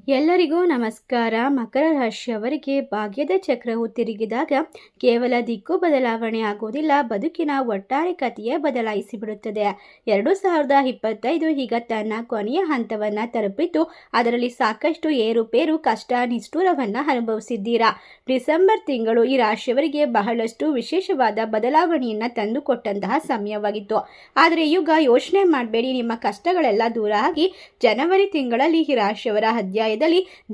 ಎಲ್ಲರಿಗೂ ನಮಸ್ಕಾರ. ಮಕರ ರಾಶಿಯವರಿಗೆ ಭಾಗ್ಯದ ಚಕ್ರವು ತಿರುಗಿದಾಗ ಕೇವಲ ದಿಕ್ಕು ಬದಲಾವಣೆ ಆಗುವುದಿಲ್ಲ, ಬದುಕಿನ ಒಟ್ಟಾರೆ ಕಥೆಯೇ ಬದಲಾಯಿಸಿಬಿಡುತ್ತದೆ. 2025 ಈಗ ತನ್ನ ಕೊನೆಯ ಹಂತವನ್ನು ತಲುಪಿದ್ದು, ಅದರಲ್ಲಿ ಸಾಕಷ್ಟು ಏರುಪೇರು, ಕಷ್ಟ, ನಿಷ್ಠುರವನ್ನು ಅನುಭವಿಸಿದ್ದೀರಾ. ಡಿಸೆಂಬರ್ ತಿಂಗಳು ಈ ರಾಶಿಯವರಿಗೆ ಬಹಳಷ್ಟು ವಿಶೇಷವಾದ ಬದಲಾವಣೆಯನ್ನು ತಂದುಕೊಟ್ಟಂತಹ ಸಮಯವಾಗಿತ್ತು. ಆದರೆ ಈಗ ಯೋಚನೆ ಮಾಡಬೇಡಿ, ನಿಮ್ಮ ಕಷ್ಟಗಳೆಲ್ಲ ದೂರ ಆಗಿ ಜನವರಿ ತಿಂಗಳಲ್ಲಿ ಈ ರಾಶಿಯವರ ಅಧ್ಯಾಯ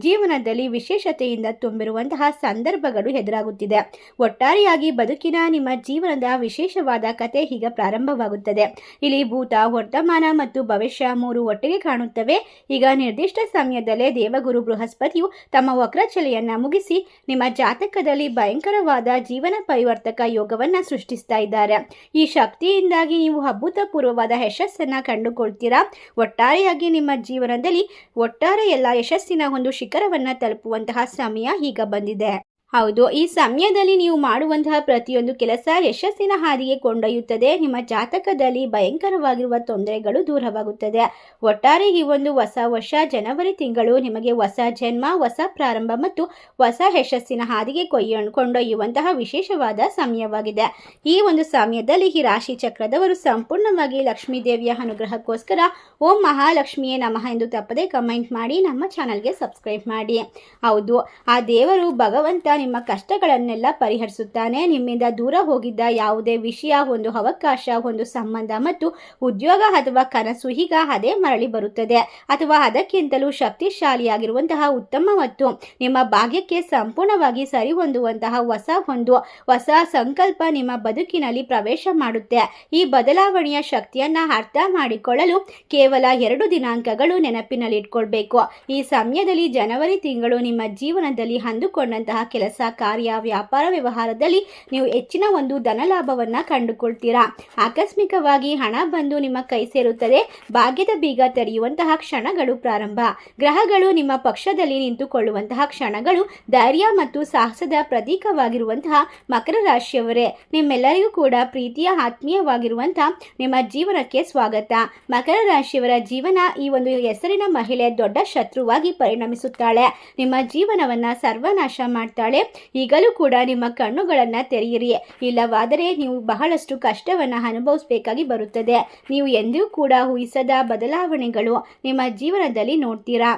ಜೀವನದಲ್ಲಿ ವಿಶೇಷತೆಯಿಂದ ತುಂಬಿರುವಂತಹ ಸಂದರ್ಭಗಳು ಎದುರಾಗುತ್ತಿದೆ. ಒಟ್ಟಾರೆಯಾಗಿ ಬದುಕಿನ ನಿಮ್ಮ ಜೀವನದ ವಿಶೇಷವಾದ ಕತೆ ಈಗ ಪ್ರಾರಂಭವಾಗುತ್ತದೆ. ಇಲ್ಲಿ ಭೂತ, ವರ್ತಮಾನ ಮತ್ತು ಭವಿಷ್ಯ ಮೂರು ಒಟ್ಟಿಗೆ ಕಾಣುತ್ತವೆ. ಈಗ ನಿರ್ದಿಷ್ಟ ಸಮಯದಲ್ಲೇ ದೇವಗುರು ಬೃಹಸ್ಪತಿಯು ತಮ್ಮ ವಕ್ರಚಲೆಯನ್ನ ಮುಗಿಸಿ ನಿಮ್ಮ ಜಾತಕದಲ್ಲಿ ಭಯಂಕರವಾದ ಜೀವನ ಪರಿವರ್ತಕ ಯೋಗವನ್ನ ಸೃಷ್ಟಿಸ್ತಾ ಇದ್ದಾರೆ. ಈ ಶಕ್ತಿಯಿಂದಾಗಿ ನೀವು ಅಭೂತಪೂರ್ವವಾದ ಯಶಸ್ಸನ್ನ ಕಂಡುಕೊಳ್ತೀರಾ. ಒಟ್ಟಾರೆಯಾಗಿ ನಿಮ್ಮ ಜೀವನದಲ್ಲಿ ಒಟ್ಟಾರೆ ಎಲ್ಲ ಯಶಸ್ಸಿನ ಒಂದು ಶಿಖರವನ್ನ ತಲುಪುವಂತಹ ಸಮಯ ಈಗ ಬಂದಿದೆ. ಹೌದು, ಈ ಸಮಯದಲ್ಲಿ ನೀವು ಮಾಡುವಂತಹ ಪ್ರತಿಯೊಂದು ಕೆಲಸ ಯಶಸ್ಸಿನ ಹಾದಿಗೆ ಕೊಂಡೊಯ್ಯುತ್ತದೆ. ನಿಮ್ಮ ಜಾತಕದಲ್ಲಿ ಭಯಂಕರವಾಗಿರುವ ತೊಂದರೆಗಳು ದೂರವಾಗುತ್ತದೆ. ಒಟ್ಟಾರೆ ಈ ಒಂದು ಹೊಸ ವರ್ಷ ಜನವರಿ ತಿಂಗಳು ನಿಮಗೆ ಹೊಸ ಜನ್ಮ, ಹೊಸ ಪ್ರಾರಂಭ ಮತ್ತು ಹೊಸ ಯಶಸ್ಸಿನ ಹಾದಿಗೆ ಕೊಂಡೊಯ್ಯುವಂತಹ ವಿಶೇಷವಾದ ಸಮಯವಾಗಿದೆ. ಈ ಒಂದು ಸಮಯದಲ್ಲಿ ಈ ರಾಶಿ ಚಕ್ರದವರು ಸಂಪೂರ್ಣವಾಗಿ ಲಕ್ಷ್ಮೀ ದೇವಿಯ ಅನುಗ್ರಹಕ್ಕೋಸ್ಕರ ಓಂ ಮಹಾಲಕ್ಷ್ಮಿಯೇ ನಮಃ ಎಂದು ತಪ್ಪದೆ ಕಮೆಂಟ್ ಮಾಡಿ ನಮ್ಮ ಚಾನಲ್ಗೆ ಸಬ್ಸ್ಕ್ರೈಬ್ ಮಾಡಿ. ಹೌದು, ಆ ದೇವರು ಭಗವಂತ ನಿಮ್ಮ ಕಷ್ಟಗಳನ್ನೆಲ್ಲ ಪರಿಹರಿಸುತ್ತಾನೆ. ನಿಮ್ಮಿಂದ ದೂರ ಹೋಗಿದ್ದ ಯಾವುದೇ ವಿಷಯ, ಒಂದು ಅವಕಾಶ, ಒಂದು ಸಂಬಂಧ ಮತ್ತು ಉದ್ಯೋಗ ಅಥವಾ ಕನಸು ಈಗ ಅದೇ ಮರಳಿ ಬರುತ್ತದೆ. ಅಥವಾ ಅದಕ್ಕಿಂತಲೂ ಶಕ್ತಿಶಾಲಿಯಾಗಿರುವಂತಹ ಉತ್ತಮ ಮತ್ತು ನಿಮ್ಮ ಭಾಗ್ಯಕ್ಕೆ ಸಂಪೂರ್ಣವಾಗಿ ಸರಿ ಹೊಂದುವಂತಹ ಹೊಸ ಸಂಕಲ್ಪ ನಿಮ್ಮ ಬದುಕಿನಲ್ಲಿ ಪ್ರವೇಶ ಮಾಡುತ್ತೆ. ಈ ಬದಲಾವಣೆಯ ಶಕ್ತಿಯನ್ನ ಅರ್ಥ ಮಾಡಿಕೊಳ್ಳಲು ಕೇವಲ 2 ದಿನಾಂಕಗಳು ನೆನಪಿನಲ್ಲಿಟ್ಕೊಳ್ಬೇಕು. ಈ ಸಮಯದಲ್ಲಿ ಜನವರಿ ತಿಂಗಳು ನಿಮ್ಮ ಜೀವನದಲ್ಲಿ ಅಂದುಕೊಂಡಂತಹ ಕೆಲಸ, ಕಾರ್ಯ, ವ್ಯಾಪಾರ, ವ್ಯವಹಾರದಲ್ಲಿ ನೀವು ಹೆಚ್ಚಿನ ಒಂದು ಧನಲಾಭವನ್ನ ಕಂಡುಕೊಳ್ತೀರಾ. ಆಕಸ್ಮಿಕವಾಗಿ ಹಣ ಬಂದು ನಿಮ್ಮ ಕೈ ಸೇರುತ್ತದೆ. ಭಾಗ್ಯದ ಬೀಗ ತೆರೆಯುವಂತಹ ಕ್ಷಣಗಳು ಪ್ರಾರಂಭ. ಗ್ರಹಗಳು ನಿಮ್ಮ ಪಕ್ಷದಲ್ಲಿ ನಿಂತುಕೊಳ್ಳುವಂತಹ ಕ್ಷಣಗಳು. ಧೈರ್ಯ ಮತ್ತು ಸಾಹಸದ ಪ್ರತೀಕವಾಗಿರುವಂತಹ ಮಕರ ರಾಶಿಯವರೇ, ನಿಮ್ಮೆಲ್ಲರಿಗೂ ಕೂಡ ಪ್ರೀತಿಯ ಆತ್ಮೀಯವಾಗಿರುವಂತಹ ನಿಮ್ಮ ಜೀವನಕ್ಕೆ ಸ್ವಾಗತ. ಮಕರ ರಾಶಿಯವರ ಜೀವನ, ಈ ಒಂದು ಹೆಸರಿನ ಮಹಿಳೆ ದೊಡ್ಡ ಶತ್ರುವಾಗಿ ಪರಿಣಮಿಸುತ್ತಾಳೆ. ನಿಮ್ಮ ಜೀವನವನ್ನ ಸರ್ವನಾಶ ಮಾಡ್ತಾಳೆ. ಈಗಲೂ ಕೂಡ ನಿಮ್ಮ ಕಣ್ಣುಗಳನ್ನ ತೆರೆಯಿರಿ, ಇಲ್ಲವಾದರೆ ನೀವು ಬಹಳಷ್ಟು ಕಷ್ಟವನ್ನ ಅನುಭವಿಸಬೇಕಾಗಿ ಬರುತ್ತದೆ. ನೀವು ಎಂದೂ ಕೂಡ ಊಹಿಸದ ಬದಲಾವಣೆಗಳು ನಿಮ್ಮ ಜೀವನದಲ್ಲಿ ನೋಡ್ತೀರಾ.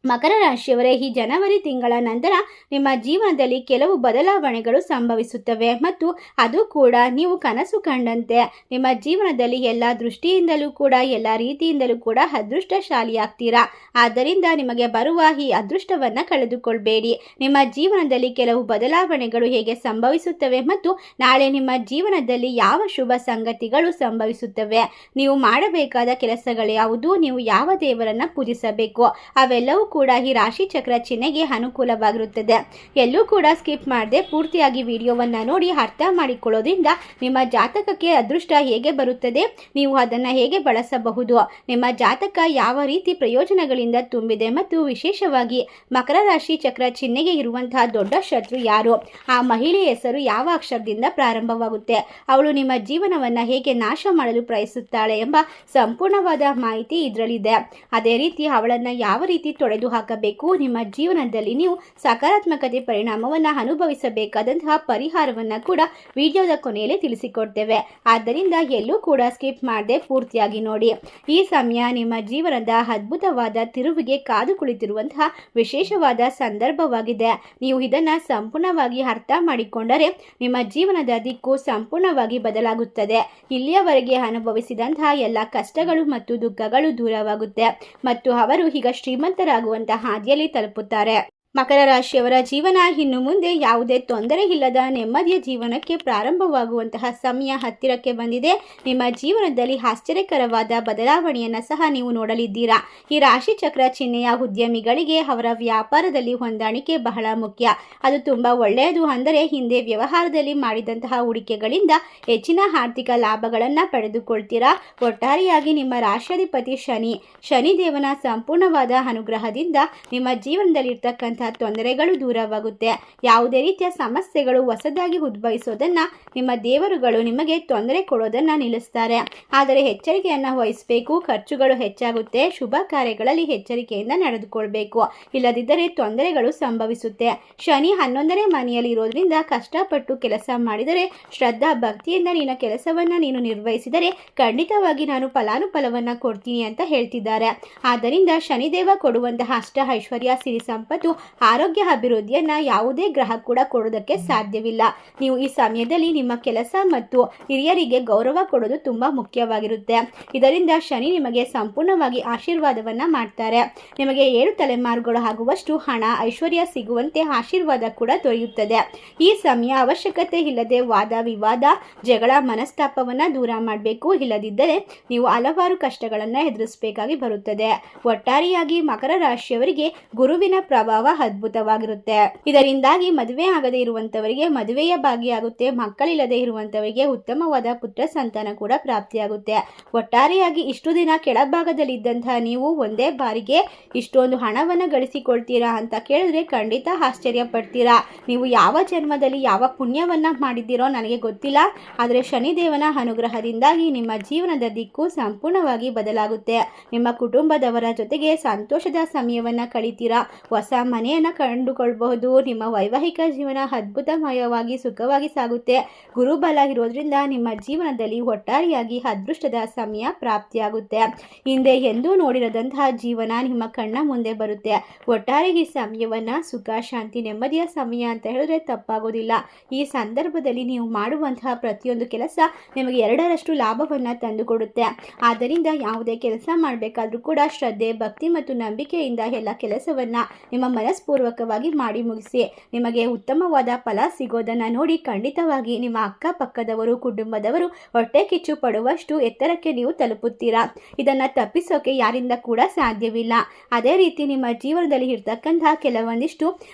ಮಕರ ರಾಶಿಯವರೇ, ಈ ಜನವರಿ ತಿಂಗಳ ನಂತರ ನಿಮ್ಮ ಜೀವನದಲ್ಲಿ ಕೆಲವು ಬದಲಾವಣೆಗಳು ಸಂಭವಿಸುತ್ತವೆ ಮತ್ತು ಅದು ಕೂಡ ನೀವು ಕನಸು ಕಂಡಂತೆ ನಿಮ್ಮ ಜೀವನದಲ್ಲಿ ಎಲ್ಲ ದೃಷ್ಟಿಯಿಂದಲೂ ಕೂಡ, ಎಲ್ಲ ರೀತಿಯಿಂದಲೂ ಕೂಡ ಅದೃಷ್ಟಶಾಲಿಯಾಗ್ತೀರಾ. ಆದ್ದರಿಂದ ನಿಮಗೆ ಬರುವ ಈ ಅದೃಷ್ಟವನ್ನು ಕಳೆದುಕೊಳ್ಬೇಡಿ. ನಿಮ್ಮ ಜೀವನದಲ್ಲಿ ಕೆಲವು ಬದಲಾವಣೆಗಳು ಹೇಗೆ ಸಂಭವಿಸುತ್ತವೆ ಮತ್ತು ನಾಳೆ ನಿಮ್ಮ ಜೀವನದಲ್ಲಿ ಯಾವ ಶುಭ ಸಂಗತಿಗಳು ಸಂಭವಿಸುತ್ತವೆ, ನೀವು ಮಾಡಬೇಕಾದ ಕೆಲಸಗಳು ಯಾವುದು, ನೀವು ಯಾವ ದೇವರನ್ನ ಪೂಜಿಸಬೇಕು, ಅವೆಲ್ಲವೂ ಕೂಡ ಈ ರಾಶಿ ಚಕ್ರ ಚಿಹ್ನೆಗೆ ಅನುಕೂಲವಾಗಿರುತ್ತದೆ. ಎಲ್ಲೂ ಕೂಡ ಸ್ಕಿಪ್ ಮಾಡದೆ ಪೂರ್ತಿಯಾಗಿ ವಿಡಿಯೋವನ್ನು ನೋಡಿ ಅರ್ಥ ಮಾಡಿಕೊಳ್ಳೋದ್ರಿಂದ ನಿಮ್ಮ ಜಾತಕಕ್ಕೆ ಅದೃಷ್ಟ ಹೇಗೆ ಬರುತ್ತದೆ, ನೀವು ಅದನ್ನು ಹೇಗೆ ಬಳಸಬಹುದು, ನಿಮ್ಮ ಜಾತಕ ಯಾವ ರೀತಿ ಪ್ರಯೋಜನಗಳಿಂದ ತುಂಬಿದೆ ಮತ್ತು ವಿಶೇಷವಾಗಿ ಮಕರ ರಾಶಿ ಚಕ್ರ ಚಿಹ್ನೆಗೆ ಇರುವಂತಹ ದೊಡ್ಡ ಶತ್ರು ಯಾರು, ಆ ಮಹಿಳೆಯ ಹೆಸರು ಯಾವ ಅಕ್ಷರದಿಂದ ಪ್ರಾರಂಭವಾಗುತ್ತೆ, ಅವಳು ನಿಮ್ಮ ಜೀವನವನ್ನು ಹೇಗೆ ನಾಶ ಮಾಡಲು ಪ್ರಯತ್ನಿಸುತ್ತಾಳೆ ಎಂಬ ಸಂಪೂರ್ಣವಾದ ಮಾಹಿತಿ ಇದರಲ್ಲಿದೆ. ಅದೇ ರೀತಿ ಅವಳನ್ನು ಯಾವ ರೀತಿ ತೊಡೆದು ಹಾಕಬೇಕು, ನಿಮ್ಮ ಜೀವನದಲ್ಲಿ ನೀವು ಸಕಾರಾತ್ಮಕತೆ ಪರಿಣಾಮವನ್ನು ಅನುಭವಿಸಬೇಕಾದಂತಹ ಪರಿಹಾರವನ್ನು ಕೂಡ ವಿಡಿಯೋದ ಕೊನೆಯಲ್ಲಿ ತಿಳಿಸಿಕೊಡ್ತೇವೆ. ಆದ್ದರಿಂದ ಎಲ್ಲೂ ಕೂಡ ಸ್ಕಿಪ್ ಮಾಡದೆ ಪೂರ್ತಿಯಾಗಿ ನೋಡಿ. ಈ ಸಮಯ ನಿಮ್ಮ ಜೀವನದ ಅದ್ಭುತವಾದ ತಿರುವಿಗೆ ಕಾದು ಕುಳಿತಿರುವಂತಹ ವಿಶೇಷವಾದ ಸಂದರ್ಭವಾಗಿದೆ. ನೀವು ಇದನ್ನು ಸಂಪೂರ್ಣವಾಗಿ ಅರ್ಥ ಮಾಡಿಕೊಂಡರೆ ನಿಮ್ಮ ಜೀವನದ ದಿಕ್ಕು ಸಂಪೂರ್ಣವಾಗಿ ಬದಲಾಗುತ್ತದೆ. ಇಲ್ಲಿಯವರೆಗೆ ಅನುಭವಿಸಿದಂತಹ ಎಲ್ಲ ಕಷ್ಟಗಳು ಮತ್ತು ದುಃಖಗಳು ದೂರವಾಗುತ್ತೆ ಮತ್ತು ಅವರು ಈಗ ಶ್ರೀಮಂತರಾಗುವಂತಹ ಹಾದಿಯಲ್ಲಿ ತಲುಪುತ್ತಾರೆ. ಮಕರ ರಾಶಿಯವರ ಜೀವನ ಇನ್ನು ಮುಂದೆ ಯಾವುದೇ ತೊಂದರೆ ಇಲ್ಲದ ನೆಮ್ಮದಿಯ ಜೀವನಕ್ಕೆ ಪ್ರಾರಂಭವಾಗುವಂತಹ ಸಮಯ ಹತ್ತಿರಕ್ಕೆ ಬಂದಿದೆ. ನಿಮ್ಮ ಜೀವನದಲ್ಲಿ ಆಶ್ಚರ್ಯಕರವಾದ ಬದಲಾವಣೆಯನ್ನು ಸಹ ನೀವು ನೋಡಲಿದ್ದೀರಾ. ಈ ರಾಶಿ ಚಕ್ರ ಚಿಹ್ನೆಯ ಉದ್ಯಮಿಗಳಿಗೆ ಅವರ ವ್ಯಾಪಾರದಲ್ಲಿ ಹೊಂದಾಣಿಕೆ ಬಹಳ ಮುಖ್ಯ. ಅದು ತುಂಬಾ ಒಳ್ಳೆಯದು. ಅಂದರೆ ಹಿಂದೆ ವ್ಯವಹಾರದಲ್ಲಿ ಮಾಡಿದಂತಹ ಹೂಡಿಕೆಗಳಿಂದ ಹೆಚ್ಚಿನ ಆರ್ಥಿಕ ಲಾಭಗಳನ್ನು ಪಡೆದುಕೊಳ್ತೀರಾ. ಒಟ್ಟಾರೆಯಾಗಿ ನಿಮ್ಮ ರಾಶಿಯಾಧಿಪತಿ ಶನಿದೇವನ ಸಂಪೂರ್ಣವಾದ ಅನುಗ್ರಹದಿಂದ ನಿಮ್ಮ ಜೀವನದಲ್ಲಿರ್ತಕ್ಕಂಥ ತೊಂದರೆಗಳು ದೂರವಾಗುತ್ತೆ. ಯಾವುದೇ ರೀತಿಯ ಸಮಸ್ಯೆಗಳು ಹೊಸದಾಗಿ ಉದ್ಭವಿಸೋದನ್ನು ನಿಮ್ಮ ದೇವರುಗಳು ನಿಮಗೆ ತೊಂದರೆ ಕೊಡೋದನ್ನು ನಿಲ್ಲಿಸ್ತಾರೆ. ಆದರೆ ಎಚ್ಚರಿಕೆಯನ್ನು ವಹಿಸಬೇಕು. ಖರ್ಚುಗಳು ಹೆಚ್ಚಾಗುತ್ತೆ. ಶುಭ ಕಾರ್ಯಗಳಲ್ಲಿ ಎಚ್ಚರಿಕೆಯಿಂದ ನಡೆದುಕೊಳ್ಬೇಕು. ಇಲ್ಲದಿದ್ದರೆ ತೊಂದರೆಗಳು ಸಂಭವಿಸುತ್ತೆ. ಶನಿ 11ನೇ ಮನೆಯಲ್ಲಿ ಇರೋದ್ರಿಂದ ಕಷ್ಟಪಟ್ಟು ಕೆಲಸ ಮಾಡಿದರೆ, ಶ್ರದ್ಧಾ ಭಕ್ತಿಯಿಂದ ನಿನ್ನ ಕೆಲಸವನ್ನು ನೀನು ನಿರ್ವಹಿಸಿದರೆ ಖಂಡಿತವಾಗಿ ನಾನು ಫಲಾನುಫಲವನ್ನು ಕೊಡ್ತೀನಿ ಅಂತ ಹೇಳ್ತಿದ್ದಾರೆ. ಆದ್ದರಿಂದ ಶನಿದೇವ ಕೊಡುವಂತಹ ಅಷ್ಟ ಐಶ್ವರ್ಯ, ಸಿರಿ ಸಂಪತ್ತು, ಆರೋಗ್ಯ ಅಭಿವೃದ್ಧಿಯನ್ನು ಯಾವುದೇ ಗ್ರಹ ಕೂಡ ಕೊಡೋದಕ್ಕೆ ಸಾಧ್ಯವಿಲ್ಲ. ನೀವು ಈ ಸಮಯದಲ್ಲಿ ನಿಮ್ಮ ಕೆಲಸ ಮತ್ತು ಹಿರಿಯರಿಗೆ ಗೌರವ ಕೊಡೋದು ತುಂಬ ಮುಖ್ಯವಾಗಿರುತ್ತೆ. ಇದರಿಂದ ಶನಿ ನಿಮಗೆ ಸಂಪೂರ್ಣವಾಗಿ ಆಶೀರ್ವಾದವನ್ನು ಮಾಡ್ತಾರೆ. ನಿಮಗೆ 7 ತಲೆಮಾರುಗಳು ಆಗುವಷ್ಟು ಹಣ ಐಶ್ವರ್ಯ ಸಿಗುವಂತೆ ಆಶೀರ್ವಾದ ಕೂಡ ದೊರೆಯುತ್ತದೆ. ಈ ಸಮಯ ಅವಶ್ಯಕತೆ ಇಲ್ಲದೆ ವಾದ ವಿವಾದ, ಜಗಳ, ಮನಸ್ತಾಪವನ್ನು ದೂರ ಮಾಡಬೇಕು. ಇಲ್ಲದಿದ್ದರೆ ನೀವು ಹಲವಾರು ಕಷ್ಟಗಳನ್ನು ಎದುರಿಸಬೇಕಾಗಿ ಬರುತ್ತದೆ. ಒಟ್ಟಾರೆಯಾಗಿ ಮಕರ ರಾಶಿಯವರಿಗೆ ಗುರುವಿನ ಪ್ರಭಾವ ಅದ್ಭುತವಾಗಿರುತ್ತೆ. ಇದರಿಂದಾಗಿ ಮದುವೆ ಆಗದೇ ಇರುವಂತವರಿಗೆ ಮದುವೆಯ ಭಾಗಿಯಾಗುತ್ತೆ. ಮಕ್ಕಳಿಲ್ಲದೆ ಇರುವಂತವರಿಗೆ ಉತ್ತಮವಾದ ಪುತ್ರ ಸಂತಾನ ಕೂಡ ಪ್ರಾಪ್ತಿಯಾಗುತ್ತೆ. ಒಟ್ಟಾರೆಯಾಗಿ ಇಷ್ಟು ದಿನ ಕೆಳಭಾಗದಲ್ಲಿದ್ದಂತಹ ನೀವು ಒಂದೇ ಬಾರಿಗೆ ಇಷ್ಟೊಂದು ಹಣವನ್ನು ಗಳಿಸಿಕೊಳ್ತೀರಾ ಅಂತ ಕೇಳಿದ್ರೆ ಖಂಡಿತ ಆಶ್ಚರ್ಯ ಪಡ್ತೀರಾ. ನೀವು ಯಾವ ಜನ್ಮದಲ್ಲಿ ಯಾವ ಪುಣ್ಯವನ್ನ ಮಾಡಿದ್ದೀರೋ ನನಗೆ ಗೊತ್ತಿಲ್ಲ. ಆದರೆ ಶನಿದೇವನ ಅನುಗ್ರಹದಿಂದಾಗಿ ನಿಮ್ಮ ಜೀವನದ ದಿಕ್ಕು ಸಂಪೂರ್ಣವಾಗಿ ಬದಲಾಗುತ್ತೆ. ನಿಮ್ಮ ಕುಟುಂಬದವರ ಜೊತೆಗೆ ಸಂತೋಷದ ಸಮಯವನ್ನ ಕಳಿತೀರಾ. ಹೊಸ ಮನೆಯನ್ನ ಕಂಡುಕೊಳ್ಬಹುದು. ನಿಮ್ಮ ವೈವಾಹಿಕ ಜೀವನ ಅದ್ಭುತಮಯವಾಗಿ ಸುಖವಾಗಿ ಸಾಗುತ್ತೆ. ಗುರುಬಲ ಇರೋದ್ರಿಂದ ನಿಮ್ಮ ಜೀವನದಲ್ಲಿ ಒಟ್ಟಾರೆಯಾಗಿ ಅದೃಷ್ಟದ ಸಮಯ ಪ್ರಾಪ್ತಿಯಾಗುತ್ತೆ. ಹಿಂದೆ ಎಂದೂ ನೋಡಿರದಂತಹ ಜೀವನ ನಿಮ್ಮ ಕಣ್ಣ ಮುಂದೆ ಬರುತ್ತೆ. ಒಟ್ಟಾರೆ ಈ ಸಮಯವನ್ನ ಸುಖ, ಶಾಂತಿ, ನೆಮ್ಮದಿಯ ಸಮಯ ಅಂತ ಹೇಳಿದ್ರೆ ತಪ್ಪಾಗೋದಿಲ್ಲ. ಈ ಸಂದರ್ಭದಲ್ಲಿ ನೀವು ಮಾಡುವಂತಹ ಪ್ರತಿಯೊಂದು ಕೆಲಸ ನಿಮಗೆ 2ರಷ್ಟು ಲಾಭವನ್ನು ತಂದುಕೊಡುತ್ತೆ. ಆದ್ದರಿಂದ ಯಾವುದೇ ಕೆಲಸ ಮಾಡಬೇಕಾದ್ರೂ ಕೂಡ ಶ್ರದ್ಧೆ, ಭಕ್ತಿ ಮತ್ತು ನಂಬಿಕೆಯಿಂದ ಎಲ್ಲ ಕೆಲಸವನ್ನ ನಿಮ್ಮ ಮನಸ್ಪೂರ್ವಕವಾಗಿ ಮಾಡಿ ಮುಗಿಸಿ. ನಿಮಗೆ ಉತ್ತಮವಾದ ಫಲ ಸಿಗೋದನ್ನು ನೋಡಿ ಖಂಡಿತವಾಗಿ ನಿಮ್ಮ ಅಕ್ಕಪಕ್ಕದವರು, ಕುಟುಂಬದವರು ಹೊಟ್ಟೆ ಕಿಚ್ಚು ಪಡುವಷ್ಟು ಎತ್ತರಕ್ಕೆ ನೀವು ತಲುಪುತ್ತೀರಾ. ಇದನ್ನು ತಪ್ಪಿಸೋಕೆ ಯಾರಿಂದ ಕೂಡ ಸಾಧ್ಯವಿಲ್ಲ. ಅದೇ ರೀತಿ ನಿಮ್ಮ ಜೀವನದಲ್ಲಿ ಇರ್ತಕ್ಕಂತಹ ಕೆಲವೊಂದಿಷ್ಟು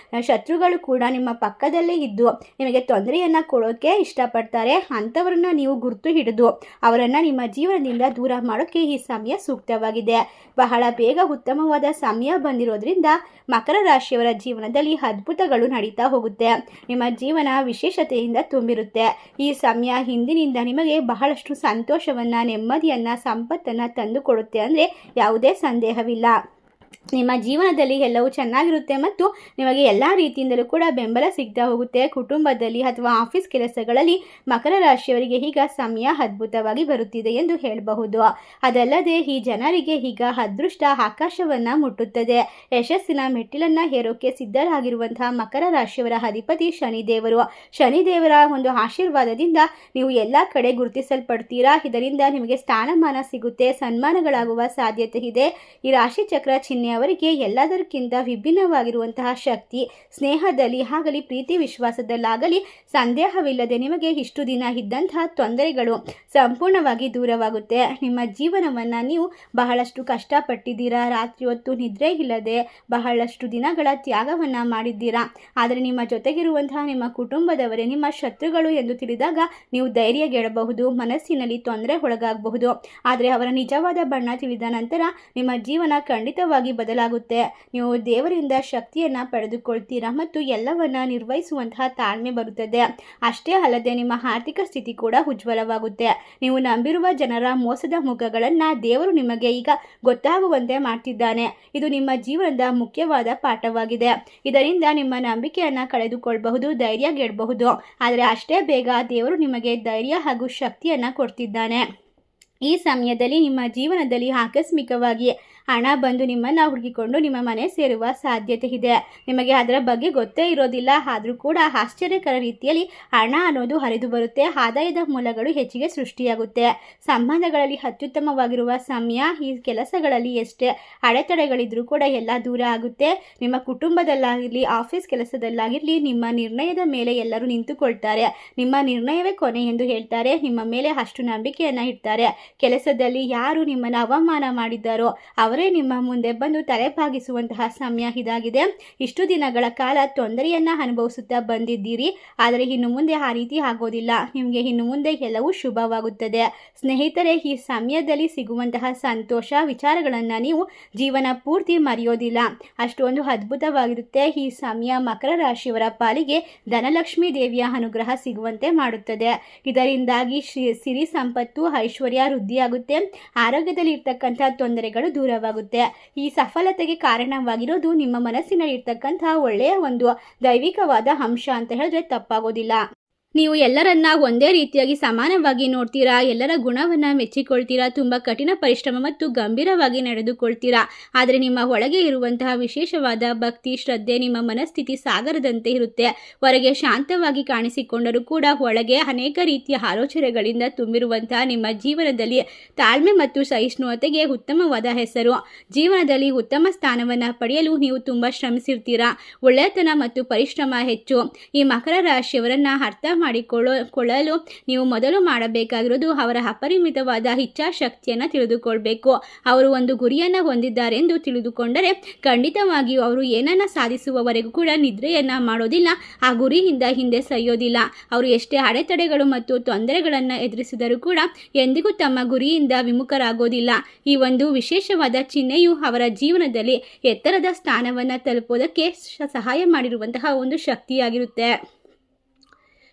ಶತ್ರುಗಳು ಕೂಡ ನಿಮ್ಮ ಪಕ್ಕದಲ್ಲೇ ಇದ್ದು ನಿಮಗೆ ತೊಂದರೆಯನ್ನು ಕೊಡೋಕೆ ಇಷ್ಟಪಡ್ತಾರೆ. ಅಂಥವ್ರನ್ನ ನೀವು ಗುರ್ತು ಹಿಡಿದು ಅವರನ್ನು ನಿಮ್ಮ ಜೀವನದಿಂದ ದೂರ ಮಾಡೋಕ್ಕೆ ಈ ಸಮಯ ಸೂಕ್ತವಾಗಿದೆ. ಬಹಳ ಬೇಗ ಉತ್ತಮವಾದ ಸಮಯ ಬಂದಿರೋದ್ರಿಂದ ಮಕರ ರಾಶಿಯವರ ಜೀವನದಲ್ಲಿ ಅದ್ಭುತಗಳು ನಡೀತಾ ಹೋಗುತ್ತೆ. ನಿಮ್ಮ ಜೀವನ ವಿಶೇಷತೆಯಿಂದ ತುಂಬಿರುತ್ತೆ. ಈ ಸಮಯ ಹಿಂದಿನಿಂದ ನಿಮಗೆ ಬಹಳಷ್ಟು ಸಂತೋಷವನ್ನು, ನೆಮ್ಮದಿಯನ್ನು, ಸಂಪತ್ತನ್ನು ತಂದುಕೊಡುತ್ತೆ ಅಂದರೆ ಯಾವುದೇ ಸಂದೇಹವಿಲ್ಲ. ನಿಮ್ಮ ಜೀವನದಲ್ಲಿ ಎಲ್ಲವೂ ಚೆನ್ನಾಗಿರುತ್ತೆ ಮತ್ತು ನಿಮಗೆ ಎಲ್ಲ ರೀತಿಯಿಂದಲೂ ಕೂಡ ಬೆಂಬಲ ಸಿಗ್ತಾ ಹೋಗುತ್ತೆ. ಕುಟುಂಬದಲ್ಲಿ ಅಥವಾ ಆಫೀಸ್ ಕೆಲಸಗಳಲ್ಲಿ ಮಕರ ರಾಶಿಯವರಿಗೆ ಈಗ ಸಮಯ ಅದ್ಭುತವಾಗಿ ಬರುತ್ತಿದೆ ಎಂದು ಹೇಳಬಹುದು. ಅದಲ್ಲದೆ ಈ ಜನರಿಗೆ ಈಗ ಅದೃಷ್ಟ ಆಕಾಶವನ್ನು ಮುಟ್ಟುತ್ತದೆ. ಯಶಸ್ಸಿನ ಮೆಟ್ಟಿಲನ್ನು ಹೇರೋಕೆ ಸಿದ್ಧರಾಗಿರುವಂತಹ ಮಕರ ರಾಶಿಯವರ ಅಧಿಪತಿ ಶನಿದೇವರು. ಶನಿದೇವರ ಒಂದು ಆಶೀರ್ವಾದದಿಂದ ನೀವು ಎಲ್ಲ ಕಡೆ ಗುರುತಿಸಲ್ಪಡ್ತೀರಾ. ಇದರಿಂದ ನಿಮಗೆ ಸ್ಥಾನಮಾನ ಸಿಗುತ್ತೆ, ಸನ್ಮಾನಗಳಾಗುವ ಸಾಧ್ಯತೆ ಇದೆ. ಈ ರಾಶಿ ಚಕ್ರ ಚಿಹ್ನೆ ಅವರಿಗೆ ಎಲ್ಲದಕ್ಕಿಂತ ವಿಭಿನ್ನವಾಗಿರುವಂತಹ ಶಕ್ತಿ. ಸ್ನೇಹದಲ್ಲಿ ಆಗಲಿ, ಪ್ರೀತಿ ವಿಶ್ವಾಸದಲ್ಲಾಗಲಿ ಸಂದೇಹವಿಲ್ಲದೆ ನಿಮಗೆ ಇಷ್ಟು ದಿನ ಇದ್ದಂತಹ ತೊಂದರೆಗಳು ಸಂಪೂರ್ಣವಾಗಿ ದೂರವಾಗುತ್ತೆ. ನಿಮ್ಮ ಜೀವನವನ್ನು ನೀವು ಬಹಳಷ್ಟು ಕಷ್ಟಪಟ್ಟಿದ್ದೀರಾ. ರಾತ್ರಿ ಹೊತ್ತು ನಿದ್ರೆ ಇಲ್ಲದೆ ಬಹಳಷ್ಟು ದಿನಗಳ ತ್ಯಾಗವನ್ನು ಮಾಡಿದ್ದೀರಾ. ಆದರೆ ನಿಮ್ಮ ಜೊತೆಗಿರುವಂತಹ ನಿಮ್ಮ ಕುಟುಂಬದವರೇ ನಿಮ್ಮ ಶತ್ರುಗಳು ಎಂದು ತಿಳಿದಾಗ ನೀವು ಧೈರ್ಯಗೆಡಬಹುದು, ಮನಸ್ಸಿನಲ್ಲಿ ತೊಂದರೆ ಒಳಗಾಗಬಹುದು. ಆದರೆ ಅವರ ನಿಜವಾದ ಬಣ್ಣ ತಿಳಿದ ನಂತರ ನಿಮ್ಮ ಜೀವನ ಖಂಡಿತವಾಗಿ ಬದಲಾಗುತ್ತೆ. ನೀವು ದೇವರಿಂದ ಶಕ್ತಿಯನ್ನು ಪಡೆದುಕೊಳ್ತೀರಾ ಮತ್ತು ಎಲ್ಲವನ್ನ ನಿರ್ವಹಿಸುವಂತಹ ತಾಳ್ಮೆ ಬರುತ್ತದೆ. ಅಷ್ಟೇ ಅಲ್ಲದೆ ನಿಮ್ಮ ಆರ್ಥಿಕ ಸ್ಥಿತಿ ಕೂಡ ಉಜ್ವಲವಾಗುತ್ತೆ. ನೀವು ನಂಬಿರುವ ಜನರ ಮೋಸದ ಮುಖಗಳನ್ನು ದೇವರು ನಿಮಗೆ ಈಗ ಗೊತ್ತಾಗುವಂತೆ ಮಾಡ್ತಿದ್ದಾನೆ. ಇದು ನಿಮ್ಮ ಜೀವನದ ಮುಖ್ಯವಾದ ಪಾಠವಾಗಿದೆ. ಇದರಿಂದ ನಿಮ್ಮ ನಂಬಿಕೆಯನ್ನು ಕಳೆದುಕೊಳ್ಳಬಹುದು, ಧೈರ್ಯಗೆಡಬಹುದು. ಆದರೆ ಅಷ್ಟೇ ಬೇಗ ದೇವರು ನಿಮಗೆ ಧೈರ್ಯ ಹಾಗೂ ಶಕ್ತಿಯನ್ನು ಕೊಡ್ತಿದ್ದಾನೆ. ಈ ಸಮಯದಲ್ಲಿ ನಿಮ್ಮ ಜೀವನದಲ್ಲಿ ಆಕಸ್ಮಿಕವಾಗಿ ಹಣ ಬಂದು ನಿಮ್ಮನ್ನು ಹುಡುಕಿಕೊಂಡು ನಿಮ್ಮ ಮನೆ ಸೇರುವ ಸಾಧ್ಯತೆ ಇದೆ. ನಿಮಗೆ ಅದರ ಬಗ್ಗೆ ಗೊತ್ತೇ ಇರೋದಿಲ್ಲ. ಆದರೂ ಕೂಡ ಆಶ್ಚರ್ಯಕರ ರೀತಿಯಲ್ಲಿ ಹಣ ಅನ್ನೋದು ಹರಿದು ಬರುತ್ತೆ. ಆದಾಯದ ಮೂಲಗಳು ಹೆಚ್ಚಿಗೆ ಸೃಷ್ಟಿಯಾಗುತ್ತೆ. ಸಂಬಂಧಗಳಲ್ಲಿ ಅತ್ಯುತ್ತಮವಾಗಿರುವ ಸಮಯ. ಈ ಕೆಲಸಗಳಲ್ಲಿ ಎಷ್ಟೇ ಅಡೆತಡೆಗಳಿದ್ರೂ ಕೂಡ ಎಲ್ಲ ದೂರ ಆಗುತ್ತೆ. ನಿಮ್ಮ ಕುಟುಂಬದಲ್ಲಾಗಿರಲಿ, ಆಫೀಸ್ ಕೆಲಸದಲ್ಲಾಗಿರಲಿ ನಿಮ್ಮ ನಿರ್ಣಯದ ಮೇಲೆ ಎಲ್ಲರೂ ನಿಂತುಕೊಳ್ತಾರೆ. ನಿಮ್ಮ ನಿರ್ಣಯವೇ ಕೊನೆ ಎಂದು ಹೇಳ್ತಾರೆ. ನಿಮ್ಮ ಮೇಲೆ ಅಷ್ಟು ನಂಬಿಕೆಯನ್ನು ಇಡ್ತಾರೆ. ಕೆಲಸದಲ್ಲಿ ಯಾರು ನಿಮ್ಮನ್ನು ಅವಮಾನ ಮಾಡಿದ್ದಾರೋ ಅವರೇ ನಿಮ್ಮ ಮುಂದೆ ಬಂದು ತಲೆಬಾಗಿಸುವಂತಹ ಸಮಯ ಇದಾಗಿದೆ. ಇಷ್ಟು ದಿನಗಳ ಕಾಲ ತೊಂದರೆಯನ್ನು ಅನುಭವಿಸುತ್ತಾ ಬಂದಿದ್ದೀರಿ, ಆದರೆ ಇನ್ನು ಮುಂದೆ ಆ ರೀತಿ ಆಗೋದಿಲ್ಲ. ನಿಮಗೆ ಇನ್ನು ಮುಂದೆ ಎಲ್ಲವೂ ಶುಭವಾಗುತ್ತದೆ. ಸ್ನೇಹಿತರೆ, ಈ ಸಮಯದಲ್ಲಿ ಸಿಗುವಂತಹ ಸಂತೋಷ ವಿಚಾರಗಳನ್ನು ನೀವು ಜೀವನ ಪೂರ್ತಿ ಮರೆಯೋದಿಲ್ಲ. ಅಷ್ಟೊಂದು ಅದ್ಭುತವಾಗಿರುತ್ತೆ. ಈ ಸಮಯ ಮಕರ ರಾಶಿಯವರ ಪಾಲಿಗೆ ಧನಲಕ್ಷ್ಮೀ ದೇವಿಯ ಅನುಗ್ರಹ ಸಿಗುವಂತೆ ಮಾಡುತ್ತದೆ. ಇದರಿಂದಾಗಿ ಸಿರಿ ಸಂಪತ್ತು ಐಶ್ವರ್ಯ ವೃದ್ಧಿಯಾಗುತ್ತೆ. ಆರೋಗ್ಯದಲ್ಲಿ ಇರ್ತಕ್ಕಂಥ ತೊಂದರೆಗಳು ದೂರವಾಗುತ್ತೆ. ಈ ಸಫಲತೆಗೆ ಕಾರಣವಾಗಿರೋದು ನಿಮ್ಮ ಮನಸ್ಸಿನಲ್ಲಿ ಇರ್ತಕ್ಕಂಥ ಒಳ್ಳೆಯ ಒಂದು ದೈವಿಕವಾದ ಅಂಶ ಅಂತ ಹೇಳಿದ್ರೆ ತಪ್ಪಾಗೋದಿಲ್ಲ. ನೀವು ಎಲ್ಲರನ್ನ ಒಂದೇ ರೀತಿಯಾಗಿ ಸಮಾನವಾಗಿ ನೋಡ್ತೀರಾ, ಎಲ್ಲರ ಗುಣವನ್ನು ಮೆಚ್ಚಿಕೊಳ್ತೀರಾ, ತುಂಬ ಕಠಿಣ ಪರಿಶ್ರಮ ಮತ್ತು ಗಂಭೀರವಾಗಿ ನಡೆದುಕೊಳ್ತೀರಾ. ಆದರೆ ನಿಮ್ಮ ಒಳಗೆ ಇರುವಂತಹ ವಿಶೇಷವಾದ ಭಕ್ತಿ ಶ್ರದ್ಧೆ ನಿಮ್ಮ ಮನಸ್ಥಿತಿ ಸಾಗರದಂತೆ ಇರುತ್ತೆ. ಹೊರಗೆ ಶಾಂತವಾಗಿ ಕಾಣಿಸಿಕೊಂಡರೂ ಕೂಡ ಒಳಗೆ ಅನೇಕ ರೀತಿಯ ಆಲೋಚನೆಗಳಿಂದ ತುಂಬಿರುವಂತಹ ನಿಮ್ಮ ಜೀವನದಲ್ಲಿ ತಾಳ್ಮೆ ಮತ್ತು ಸಹಿಷ್ಣುತೆಗೆ ಉತ್ತಮವಾದ ಹೆಸರು. ಜೀವನದಲ್ಲಿ ಉತ್ತಮ ಸ್ಥಾನವನ್ನು ಪಡೆಯಲು ನೀವು ತುಂಬ ಶ್ರಮಿಸಿರ್ತೀರಾ. ಒಳ್ಳೆತನ ಮತ್ತು ಪರಿಶ್ರಮ ಹೆಚ್ಚು. ಈ ಮಕರ ರಾಶಿಯವರನ್ನು ಅರ್ಥ ಮಾಡಿಕೊಳ್ಳಲು ನೀವು ಮೊದಲು ಮಾಡಬೇಕಾಗಿರೋದು ಅವರ ಅಪರಿಮಿತವಾದ ಇಚ್ಛಾಶಕ್ತಿಯನ್ನು ತಿಳಿದುಕೊಳ್ಬೇಕು. ಅವರು ಒಂದು ಗುರಿಯನ್ನು ಹೊಂದಿದ್ದಾರೆ ಎಂದು ತಿಳಿದುಕೊಂಡರೆ ಖಂಡಿತವಾಗಿಯೂ ಅವರು ಏನನ್ನ ಸಾಧಿಸುವವರೆಗೂ ಕೂಡ ನಿದ್ರೆಯನ್ನ ಮಾಡೋದಿಲ್ಲ, ಆ ಗುರಿಯಿಂದ ಹಿಂದೆ ಸರಿಯೋದಿಲ್ಲ. ಅವರು ಎಷ್ಟೇ ಅಡೆತಡೆಗಳು ಮತ್ತು ತೊಂದರೆಗಳನ್ನು ಎದುರಿಸಿದರೂ ಕೂಡ ಎಂದಿಗೂ ತಮ್ಮ ಗುರಿಯಿಂದ ವಿಮುಖರಾಗೋದಿಲ್ಲ. ಈ ಒಂದು ವಿಶೇಷವಾದ ಚಿಹ್ನೆಯು ಅವರ ಜೀವನದಲ್ಲಿ ಎತ್ತರದ ಸ್ಥಾನವನ್ನು ತಲುಪೋದಕ್ಕೆ ಸಹಾಯ ಮಾಡಿರುವಂತಹ ಒಂದು ಶಕ್ತಿಯಾಗಿರುತ್ತೆ.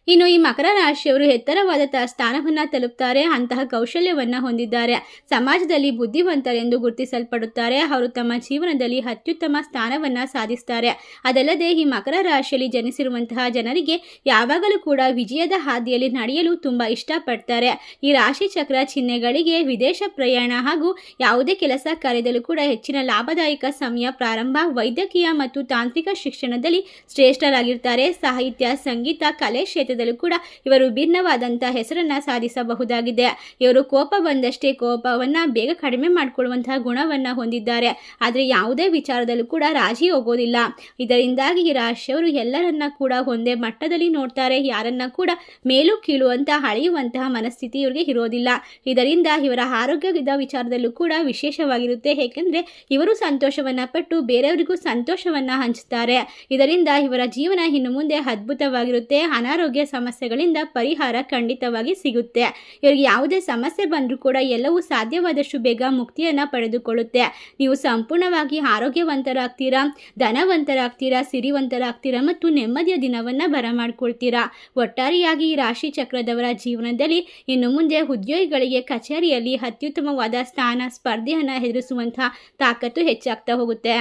ಇನ್ನು ಈ ಮಕರ ರಾಶಿಯವರು ಎತ್ತರವಾದ ಸ್ಥಾನವನ್ನು ತಲುಪ್ತಾರೆ. ಅಂತಹ ಕೌಶಲ್ಯವನ್ನು ಹೊಂದಿದ್ದಾರೆ. ಸಮಾಜದಲ್ಲಿ ಬುದ್ಧಿವಂತರೆಂದು ಗುರುತಿಸಲ್ಪಡುತ್ತಾರೆ. ಅವರು ತಮ್ಮ ಜೀವನದಲ್ಲಿ ಅತ್ಯುತ್ತಮ ಸ್ಥಾನವನ್ನು ಸಾಧಿಸ್ತಾರೆ. ಅದಲ್ಲದೆ ಈ ಮಕರ ರಾಶಿಯಲ್ಲಿ ಜನಿಸಿರುವಂತಹ ಜನರಿಗೆ ಯಾವಾಗಲೂ ಕೂಡ ವಿಜಯದ ಹಾದಿಯಲ್ಲಿ ನಡೆಯಲು ತುಂಬ ಇಷ್ಟಪಡ್ತಾರೆ. ಈ ರಾಶಿ ಚಕ್ರ ಚಿಹ್ನೆಗಳಿಗೆ ವಿದೇಶ ಪ್ರಯಾಣ ಹಾಗೂ ಯಾವುದೇ ಕೆಲಸ ಕಾರ್ಯದಲ್ಲೂ ಕೂಡ ಹೆಚ್ಚಿನ ಲಾಭದಾಯಕ ಸಮಯ ಪ್ರಾರಂಭ. ವೈದ್ಯಕೀಯ ಮತ್ತು ತಾಂತ್ರಿಕ ಶಿಕ್ಷಣದಲ್ಲಿ ಶ್ರೇಷ್ಠರಾಗಿರ್ತಾರೆ. ಸಾಹಿತ್ಯ, ಸಂಗೀತ, ಕಲೆ ಕ್ಷೇತ್ರದಲ್ಲೂ ಕೂಡ ಇವರು ಭಿನ್ನವಾದಂತಹ ಹೆಸರನ್ನ ಸಾಧಿಸಬಹುದಾಗಿದೆ. ಇವರು ಕೋಪ ಬಂದಷ್ಟೇ ಕೋಪವನ್ನ ಬೇಗ ಕಡಿಮೆ ಮಾಡಿಕೊಳ್ಳುವಂತಹ ಗುಣವನ್ನ ಹೊಂದಿದ್ದಾರೆ. ಆದರೆ ಯಾವುದೇ ವಿಚಾರದಲ್ಲೂ ಕೂಡ ರಾಜಿ ಹೋಗೋದಿಲ್ಲ. ಇದರಿಂದಾಗಿ ಈ ರಾಶಿಯವರು ಎಲ್ಲರನ್ನ ಕೂಡ ಒಂದೇ ಮಟ್ಟದಲ್ಲಿ ನೋಡ್ತಾರೆ. ಯಾರನ್ನ ಕೂಡ ಮೇಲು ಕೀಳು ಅಂತ ಅಳೆಯುವಂತಹ ಮನಸ್ಥಿತಿ ಇವರಿಗೆ ಇರೋದಿಲ್ಲ. ಇದರಿಂದ ಇವರ ಆರೋಗ್ಯದ ವಿಚಾರದಲ್ಲೂ ಕೂಡ ವಿಶೇಷವಾಗಿರುತ್ತೆ. ಏಕೆಂದರೆ ಇವರು ಸಂತೋಷವನ್ನ ಪಟ್ಟು ಬೇರೆಯವರಿಗೂ ಸಂತೋಷವನ್ನ ಹಂಚುತ್ತಾರೆ. ಇದರಿಂದ ಇವರ ಜೀವನ ಇನ್ನು ಮುಂದೆ ಅದ್ಭುತವಾಗಿರುತ್ತೆ. ಅನಾರೋಗ್ಯ ಸಮಸ್ಯೆಗಳಿಂದ ಪರಿಹಾರ ಖಂಡಿತವಾಗಿ ಸಿಗುತ್ತೆ. ಇವರಿಗೆ ಯಾವುದೇ ಸಮಸ್ಯೆ ಬಂದರೂ ಕೂಡ ಎಲ್ಲವೂ ಸಾಧ್ಯವಾದಷ್ಟು ಬೇಗ ಮುಕ್ತಿಯನ್ನು ಪಡೆದುಕೊಳ್ಳುತ್ತೆ. ನೀವು ಸಂಪೂರ್ಣವಾಗಿ ಆರೋಗ್ಯವಂತರಾಗ್ತೀರಾ, ಧನವಂತರಾಗ್ತೀರಾ, ಸಿರಿವಂತರಾಗ್ತೀರಾ ಮತ್ತು ನೆಮ್ಮದಿಯ ದಿನವನ್ನು ಬರಮಾಡ್ಕೊಳ್ತೀರಾ. ಒಟ್ಟಾರೆಯಾಗಿ ಈ ರಾಶಿ ಚಕ್ರದವರ ಜೀವನದಲ್ಲಿ ಇನ್ನು ಮುಂದೆ ಉದ್ಯೋಗಿಗಳಿಗೆ ಕಚೇರಿಯಲ್ಲಿ ಅತ್ಯುತ್ತಮವಾದ ಸ್ಥಾನ ಸ್ಪರ್ಧೆಯನ್ನು ಎದುರಿಸುವಂತಹ ತಾಕತ್ತು ಹೆಚ್ಚಾಗ್ತಾ ಹೋಗುತ್ತೆ.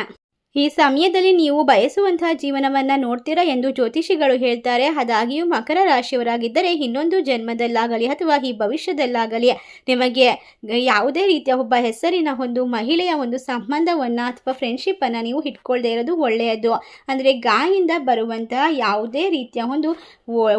ಈ ಸಮಯದಲ್ಲಿ ನೀವು ಬಯಸುವಂತಹ ಜೀವನವನ್ನು ನೋಡ್ತೀರಾ ಎಂದು ಜ್ಯೋತಿಷಿಗಳು ಹೇಳ್ತಾರೆ. ಆದಾಗಿಯೂ ಮಕರ ರಾಶಿಯವರಾಗಿದ್ದರೆ ಇನ್ನೊಂದು ಜನ್ಮದಲ್ಲಾಗಲಿ ಅಥವಾ ಈ ಭವಿಷ್ಯದಲ್ಲಾಗಲಿ ನಿಮಗೆ ಯಾವುದೇ ರೀತಿಯ ಒಬ್ಬ ಹೆಸರಿನ ಒಂದು ಮಹಿಳೆಯ ಒಂದು ಸಂಬಂಧವನ್ನು ಅಥವಾ ಫ್ರೆಂಡ್ಶಿಪ್ಪನ್ನು ನೀವು ಇಟ್ಕೊಳ್ಳದೆ ಇರೋದು ಒಳ್ಳೆಯದು. ಅಂದರೆ ಗಾಯಿಂದ ಬರುವಂತಹ ಯಾವುದೇ ರೀತಿಯ ಒಂದು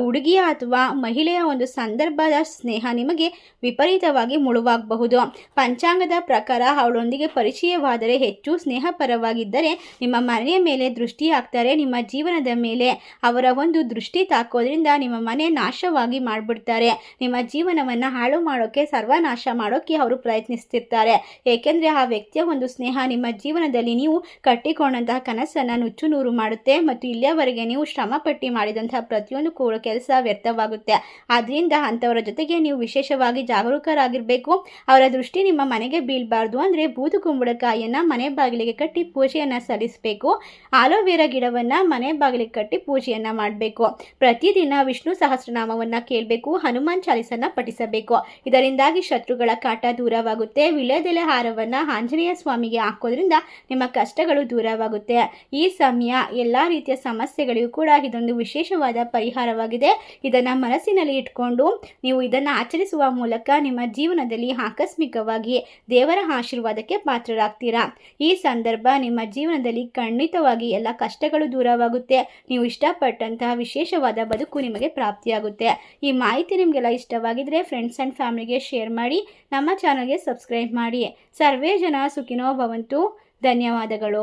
ಹುಡುಗಿಯ ಅಥವಾ ಮಹಿಳೆಯ ಒಂದು ಸಂದರ್ಭದ ಸ್ನೇಹ ನಿಮಗೆ ವಿಪರೀತವಾಗಿ ಮುಳುವಾಗಬಹುದು. ಪಂಚಾಂಗದ ಪ್ರಕಾರ ಅವಳೊಂದಿಗೆ ಪರಿಚಯವಾದರೆ ಹೆಚ್ಚು ಸ್ನೇಹಪರವಾಗಿದ್ದರೆ ನಿಮ್ಮ ಮನೆಯ ಮೇಲೆ ದೃಷ್ಟಿ ಹಾಕ್ತಾರೆ. ನಿಮ್ಮ ಜೀವನದ ಮೇಲೆ ಅವರ ಒಂದು ದೃಷ್ಟಿ ತಾಕೋದ್ರಿಂದ ನಿಮ್ಮ ಮನೆ ನಾಶವಾಗಿ ಮಾಡಿಬಿಡ್ತಾರೆ. ನಿಮ್ಮ ಜೀವನವನ್ನು ಹಾಳು ಮಾಡೋಕ್ಕೆ, ಸರ್ವನಾಶ ಮಾಡೋಕ್ಕೆ ಅವರು ಪ್ರಯತ್ನಿಸ್ತಿರ್ತಾರೆ. ಏಕೆಂದರೆ ಆ ವ್ಯಕ್ತಿಯ ಒಂದು ಸ್ನೇಹ ನಿಮ್ಮ ಜೀವನದಲ್ಲಿ ನೀವು ಕಟ್ಟಿಕೊಂಡಂತಹ ಕನಸನ್ನು ನುಚ್ಚು ನೂರು ಮಾಡುತ್ತೆ ಮತ್ತು ಇಲ್ಲಿಯವರೆಗೆ ನೀವು ಶ್ರಮಪಟ್ಟು ಮಾಡಿದಂತಹ ಪ್ರತಿಯೊಂದು ಕೂಡ ಕೆಲಸ ವ್ಯರ್ಥವಾಗುತ್ತೆ. ಆದ್ದರಿಂದ ಅಂಥವರ ಜೊತೆಗೆ ನೀವು ವಿಶೇಷವಾಗಿ ಜಾಗರೂಕರಾಗಿರಬೇಕು. ಅವರ ದೃಷ್ಟಿ ನಿಮ್ಮ ಮನೆಗೆ ಬೀಳಬಾರ್ದು ಅಂದರೆ ಬೂದು ಕುಂಬಳಕಾಯಿಯನ್ನು ಮನೆ ಬಾಗಿಲಿಗೆ ಕಟ್ಟಿ ಪೂಜೆಯನ್ನು ಸಲ್ಲಿಸಬೇಕು. ಆಲೋವೆರಾ ಗಿಡವನ್ನು ಮನೆ ಬಾಗಿಲಿಗೆ ಕಟ್ಟಿ ಪೂಜೆಯನ್ನು ಮಾಡಬೇಕು. ಪ್ರತಿದಿನ ವಿಷ್ಣು ಸಹಸ್ರನಾಮವನ್ನು ಕೇಳಬೇಕು. ಹನುಮಾನ್ ಚಾಲಿಸನ್ನು ಪಠಿಸಬೇಕು. ಇದರಿಂದಾಗಿ ಶತ್ರುಗಳ ಕಾಟ ದೂರವಾಗುತ್ತೆ. ವಿಳ್ಯದೆಲೆ ಹಾರವನ್ನು ಆಂಜನೇಯ ಸ್ವಾಮಿಗೆ ಹಾಕೋದ್ರಿಂದ ನಿಮ್ಮ ಕಷ್ಟಗಳು ದೂರವಾಗುತ್ತೆ. ಈ ಸಮಯ ಎಲ್ಲ ರೀತಿಯ ಸಮಸ್ಯೆಗಳಿಗೂ ಕೂಡ ಇದೊಂದು ವಿಶೇಷವಾದ ಪರಿಹಾರವಾಗಿದೆ. ಇದನ್ನು ಮನಸ್ಸಿನಲ್ಲಿ ಇಟ್ಕೊಂಡು ನೀವು ಇದನ್ನು ಆಚರಿಸುವ ಮೂಲಕ ನಿಮ್ಮ ಜೀವನದಲ್ಲಿ ಆಕಸ್ಮಿಕವಾಗಿ ದೇವರ ಆಶೀರ್ವಾದಕ್ಕೆ ಪಾತ್ರರಾಗ್ತೀರಾ. ಈ ಸಂದರ್ಭ ನಿಮ್ಮ ಜೀವನದಲ್ಲಿ ಖಂಡಿತವಾಗಿ ಎಲ್ಲ ಕಷ್ಟಗಳು ದೂರವಾಗುತ್ತೆ. ನೀವು ಇಷ್ಟಪಟ್ಟಂತಹ ವಿಶೇಷವಾದ ಬದುಕು ನಿಮಗೆ ಪ್ರಾಪ್ತಿಯಾಗುತ್ತೆ. ಈ ಮಾಹಿತಿ ನಿಮಗೆಲ್ಲ ಇಷ್ಟವಾಗಿದ್ದರೆ ಫ್ರೆಂಡ್ಸ್ ಆ್ಯಂಡ್ ಫ್ಯಾಮಿಲಿಗೆ ಶೇರ್ ಮಾಡಿ. ನಮ್ಮ ಚಾನಲ್ಗೆ ಸಬ್ಸ್ಕ್ರೈಬ್ ಮಾಡಿ. ಸರ್ವೇ ಜನ ಸುಖಿನೋ ಭವಂತು. ಧನ್ಯವಾದಗಳು.